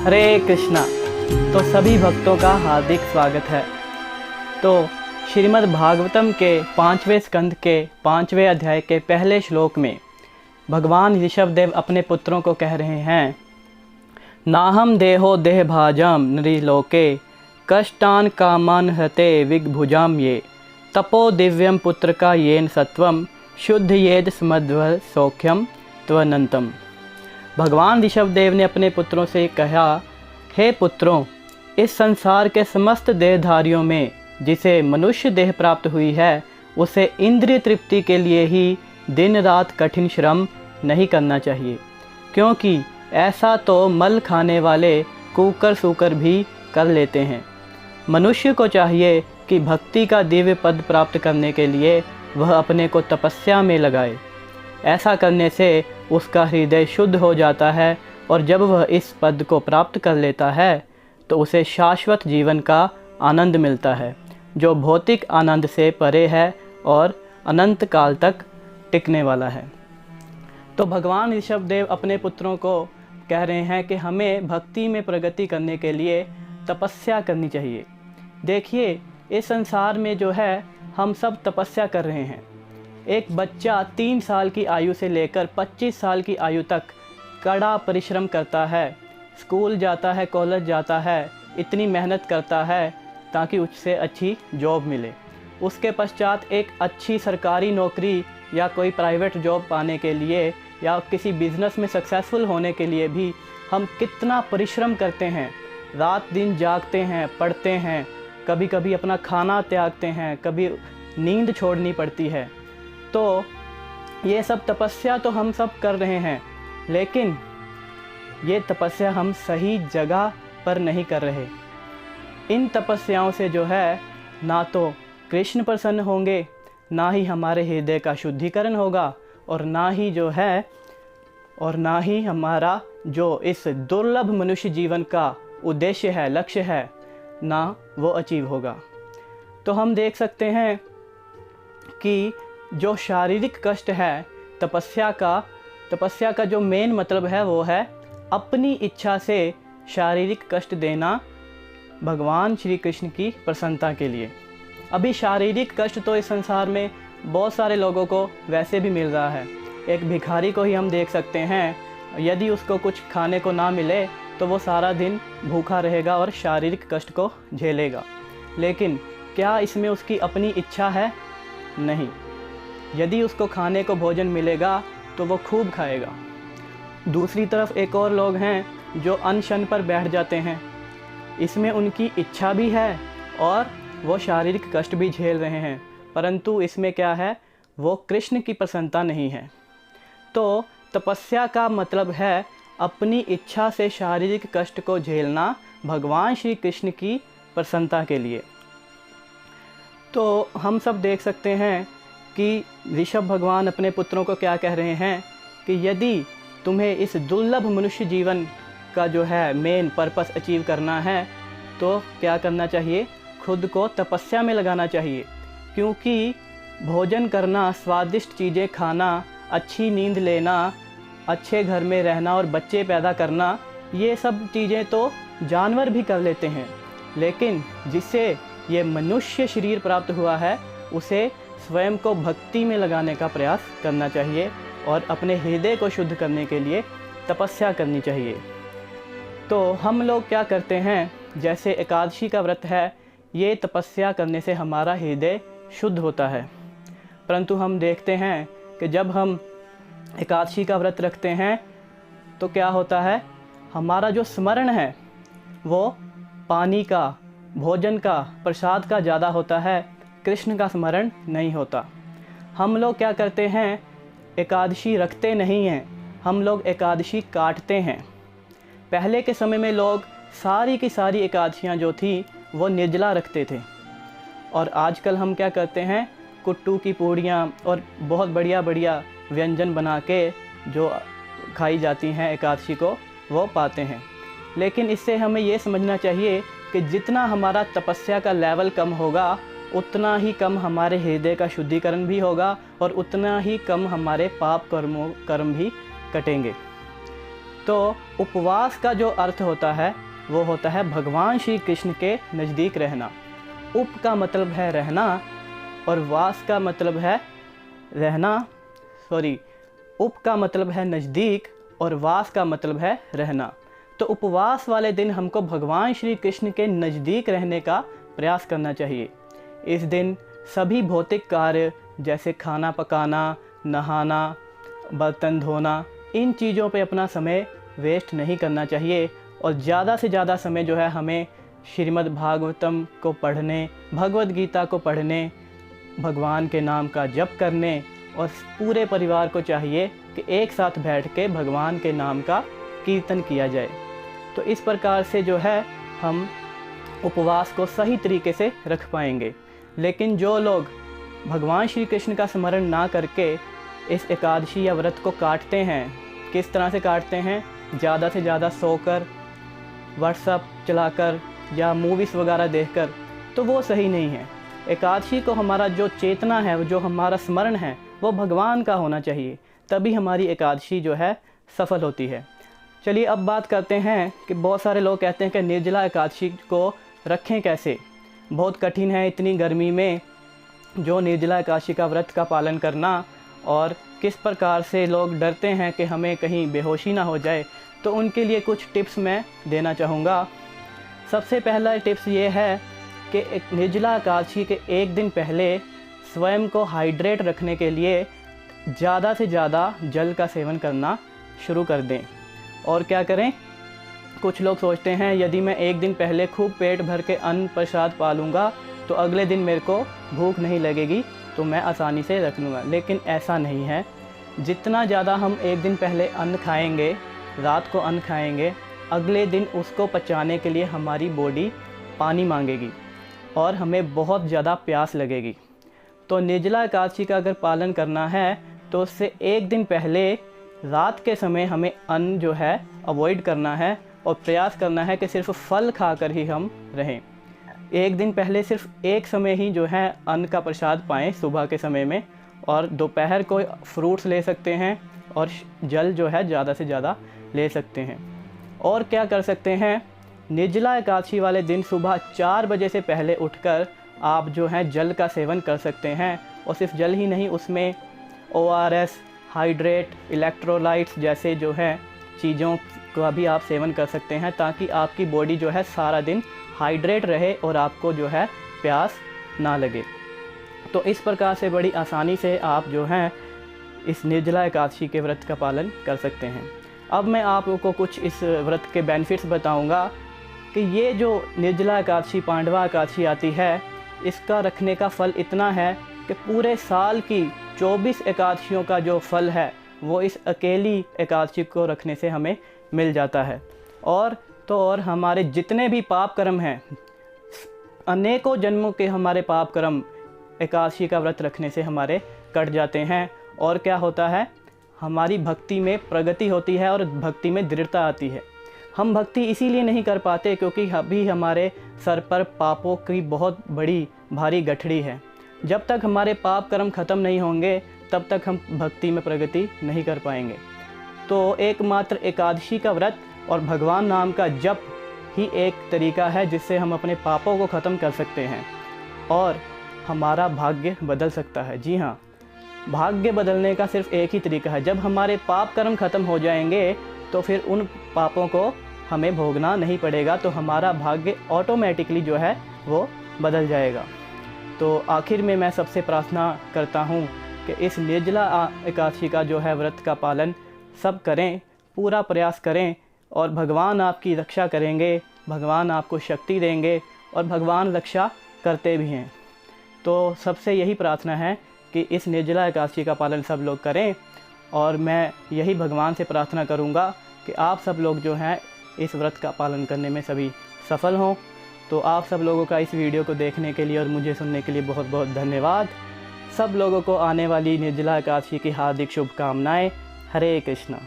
हरे कृष्णा। तो सभी भक्तों का हार्दिक स्वागत है। तो श्रीमद् भागवतम के 5वें स्कंद के 5वें अध्याय के पहले श्लोक में भगवान ऋषभदेव अपने पुत्रों को कह रहे हैं, नाहम देहो देहभाजम नृलोके कष्टान कामान हते विगभुजाम ये तपो दिव्यम पुत्र का येन सत्वम शुद्ध येद स्मध्व सौख्यम त्वनंतम। भगवान ऋषभदेव ने अपने पुत्रों से कहा, हे पुत्रों, इस संसार के समस्त देहधारियों में जिसे मनुष्य देह प्राप्त हुई है, उसे इंद्रिय तृप्ति के लिए ही दिन रात कठिन श्रम नहीं करना चाहिए, क्योंकि ऐसा तो मल खाने वाले कुकर सूकर भी कर लेते हैं। मनुष्य को चाहिए कि भक्ति का दिव्य पद प्राप्त करने के लिए वह अपने को तपस्या में लगाए। ऐसा करने से उसका हृदय शुद्ध हो जाता है और जब वह इस पद को प्राप्त कर लेता है तो उसे शाश्वत जीवन का आनंद मिलता है, जो भौतिक आनंद से परे है और अनंत काल तक टिकने वाला है। तो भगवान ऋषभदेव अपने पुत्रों को कह रहे हैं कि हमें भक्ति में प्रगति करने के लिए तपस्या करनी चाहिए। देखिए, इस संसार में जो है हम सब तपस्या कर रहे हैं। एक बच्चा 3 साल की आयु से लेकर 25 साल की आयु तक कड़ा परिश्रम करता है, स्कूल जाता है, कॉलेज जाता है, इतनी मेहनत करता है ताकि उससे अच्छी जॉब मिले। उसके पश्चात एक अच्छी सरकारी नौकरी या कोई प्राइवेट जॉब पाने के लिए या किसी बिज़नेस में सक्सेसफुल होने के लिए भी हम कितना परिश्रम करते हैं, रात दिन जागते हैं, पढ़ते हैं, कभी कभी अपना खाना त्यागते हैं, कभी नींद छोड़नी पड़ती है। तो ये सब तपस्या तो हम सब कर रहे हैं, लेकिन ये तपस्या हम सही जगह पर नहीं कर रहे। इन तपस्याओं से जो है ना तो कृष्ण प्रसन्न होंगे, ना ही हमारे हृदय का शुद्धिकरण होगा, और ना ही हमारा जो इस दुर्लभ मनुष्य जीवन का उद्देश्य है, लक्ष्य है, ना वो अचीव होगा। तो हम देख सकते हैं कि जो शारीरिक कष्ट है, तपस्या का जो मेन मतलब है वो है अपनी इच्छा से शारीरिक कष्ट देना भगवान श्री कृष्ण की प्रसन्नता के लिए। अभी शारीरिक कष्ट तो इस संसार में बहुत सारे लोगों को वैसे भी मिल रहा है। एक भिखारी को ही हम देख सकते हैं, यदि उसको कुछ खाने को ना मिले तो वो सारा दिन भूखा रहेगा और शारीरिक कष्ट को झेलेगा। लेकिन क्या इसमें उसकी अपनी इच्छा है? नहीं। यदि उसको खाने को भोजन मिलेगा तो वो खूब खाएगा। दूसरी तरफ एक और लोग हैं जो अनशन पर बैठ जाते हैं, इसमें उनकी इच्छा भी है और वो शारीरिक कष्ट भी झेल रहे हैं, परंतु इसमें क्या है, वो कृष्ण की प्रसन्नता नहीं है। तो तपस्या का मतलब है अपनी इच्छा से शारीरिक कष्ट को झेलना भगवान श्री कृष्ण की प्रसन्नता के लिए। तो हम सब देख सकते हैं कि ऋषभ भगवान अपने पुत्रों को क्या कह रहे हैं कि यदि तुम्हें इस दुर्लभ मनुष्य जीवन का जो है मेन पर्पस अचीव करना है तो क्या करना चाहिए, खुद को तपस्या में लगाना चाहिए। क्योंकि भोजन करना, स्वादिष्ट चीज़ें खाना, अच्छी नींद लेना, अच्छे घर में रहना और बच्चे पैदा करना, ये सब चीज़ें तो जानवर भी कर लेते हैं, लेकिन जिससे ये मनुष्य शरीर प्राप्त हुआ है उसे स्वयं को भक्ति में लगाने का प्रयास करना चाहिए और अपने हृदय को शुद्ध करने के लिए तपस्या करनी चाहिए। तो हम लोग क्या करते हैं, जैसे एकादशी का व्रत है, ये तपस्या करने से हमारा हृदय शुद्ध होता है, परंतु हम देखते हैं कि जब हम एकादशी का व्रत रखते हैं तो क्या होता है, हमारा जो स्मरण है वो पानी का, भोजन का, प्रसाद का ज़्यादा होता है, कृष्ण का स्मरण नहीं होता। हम लोग क्या करते हैं, एकादशी रखते नहीं हैं, हम लोग एकादशी काटते हैं। पहले के समय में लोग सारी की सारी एकादशियाँ जो थी वो निर्जला रखते थे, और आजकल हम क्या करते हैं, कुट्टू की पूड़ियाँ और बहुत बढ़िया बढ़िया व्यंजन बना के जो खाई जाती हैं एकादशी को, वो पाते हैं। लेकिन इससे हमें ये समझना चाहिए कि जितना हमारा तपस्या का लेवल कम होगा उतना ही कम हमारे हृदय का शुद्धिकरण भी होगा और उतना ही कम हमारे पाप कर्म भी कटेंगे। तो उपवास का जो अर्थ होता है वो होता है भगवान श्री कृष्ण के नज़दीक रहना। उप का मतलब है रहना और वास का मतलब है उप का मतलब है नज़दीक और वास का मतलब है रहना। तो उपवास वाले दिन हमको भगवान श्री कृष्ण के नज़दीक रहने का प्रयास करना चाहिए। इस दिन सभी भौतिक कार्य जैसे खाना पकाना, नहाना, बर्तन धोना, इन चीज़ों पे अपना समय वेस्ट नहीं करना चाहिए और ज़्यादा से ज़्यादा समय जो है हमें श्रीमद् भागवतम को पढ़ने, भगवद गीता को पढ़ने, भगवान के नाम का जप करने और पूरे परिवार को चाहिए कि एक साथ बैठ के भगवान के नाम का कीर्तन किया जाए। तो इस प्रकार से जो है हम उपवास को सही तरीके से रख पाएंगे। लेकिन जो लोग भगवान श्री कृष्ण का स्मरण ना करके इस एकादशी या व्रत को काटते हैं, किस तरह से काटते हैं? ज़्यादा से ज़्यादा सोकर, व्हाट्सएप चलाकर या मूवीज़ वगैरह देखकर, तो वो सही नहीं है। एकादशी को हमारा जो चेतना है, जो हमारा स्मरण है, वो भगवान का होना चाहिए, तभी हमारी एकादशी जो है सफल होती है। चलिए अब बात करते हैं कि बहुत सारे लोग कहते हैं कि निर्जला एकादशी को रखें कैसे। बहुत कठिन है इतनी गर्मी में जो निर्जला एकादशी का व्रत का पालन करना, और किस प्रकार से लोग डरते हैं कि हमें कहीं बेहोशी ना हो जाए। तो उनके लिए कुछ टिप्स मैं देना चाहूँगा। सबसे पहला टिप्स ये है कि निर्जला एकादशी के एक दिन पहले स्वयं को हाइड्रेट रखने के लिए ज़्यादा से ज़्यादा जल का सेवन करना शुरू कर दें। और क्या करें? कुछ लोग सोचते हैं यदि मैं एक दिन पहले खूब पेट भर के अन्न प्रसाद पा लूँगा तो अगले दिन मेरे को भूख नहीं लगेगी, तो मैं आसानी से रख लूँगा। लेकिन ऐसा नहीं है। जितना ज़्यादा हम एक दिन पहले अन्न खाएंगे, रात को अन्न खाएंगे, अगले दिन उसको पचाने के लिए हमारी बॉडी पानी मांगेगी और हमें बहुत ज़्यादा प्यास लगेगी। तो निर्जला एकादशी का अगर पालन करना है तो उससे एक दिन पहले रात के समय हमें अन्न जो है अवॉइड करना है और प्रयास करना है कि सिर्फ फल खाकर ही हम रहें। एक दिन पहले सिर्फ एक समय ही जो है अन्न का प्रसाद पाएँ सुबह के समय में, और दोपहर को फ्रूट्स ले सकते हैं और जल जो है ज़्यादा से ज़्यादा ले सकते हैं। और क्या कर सकते हैं? निर्जला एकादशी वाले दिन सुबह 4 बजे से पहले उठकर आप जो है जल का सेवन कर सकते हैं। और सिर्फ जल ही नहीं, उसमें ORS, हाइड्रेट, इलेक्ट्रोलाइट्स जैसे जो है चीज़ों का भी आप सेवन कर सकते हैं, ताकि आपकी बॉडी जो है सारा दिन हाइड्रेट रहे और आपको जो है प्यास ना लगे। तो इस प्रकार से बड़ी आसानी से आप जो हैं इस निर्जला एकादशी के व्रत का पालन कर सकते हैं। अब मैं आप लोगों को कुछ इस व्रत के बेनिफिट्स बताऊंगा कि ये जो निर्जला एकादशी, पांडवा एकादशी आती है, इसका रखने का फल इतना है कि पूरे साल की 24 एकादशियों का जो फल है वो इस अकेली एकादशी को रखने से हमें मिल जाता है। और हमारे जितने भी पाप कर्म हैं, अनेकों जन्मों के हमारे पाप कर्म एकादशी का व्रत रखने से हमारे कट जाते हैं। और क्या होता है? हमारी भक्ति में प्रगति होती है और भक्ति में दृढ़ता आती है। हम भक्ति इसीलिए नहीं कर पाते क्योंकि अभी हमारे सर पर पापों की बहुत बड़ी भारी गठड़ी है। जब तक हमारे पाप कर्म ख़त्म नहीं होंगे तब तक हम भक्ति में प्रगति नहीं कर पाएंगे। तो एकमात्र एकादशी का व्रत और भगवान नाम का जप ही एक तरीका है जिससे हम अपने पापों को ख़त्म कर सकते हैं और हमारा भाग्य बदल सकता है। जी हाँ, भाग्य बदलने का सिर्फ एक ही तरीका है। जब हमारे पाप कर्म ख़त्म हो जाएंगे तो फिर उन पापों को हमें भोगना नहीं पड़ेगा, तो हमारा भाग्य ऑटोमेटिकली जो है वो बदल जाएगा। तो आखिर में मैं सबसे प्रार्थना करता हूँ कि इस निर्जला एकादशी का जो है व्रत का पालन सब करें, पूरा प्रयास करें और भगवान आपकी रक्षा करेंगे, भगवान आपको शक्ति देंगे और भगवान रक्षा करते भी हैं। तो सबसे यही प्रार्थना है कि इस निर्जला एकादशी का पालन सब लोग करें और मैं यही भगवान से प्रार्थना करूंगा कि आप सब लोग जो हैं इस व्रत का पालन करने में सभी सफल हों। तो आप सब लोगों का इस वीडियो को देखने के लिए और मुझे सुनने के लिए बहुत बहुत धन्यवाद। सब लोगों को आने वाली निर्जला एकादशी की हार्दिक शुभकामनाएं। हरे कृष्णा।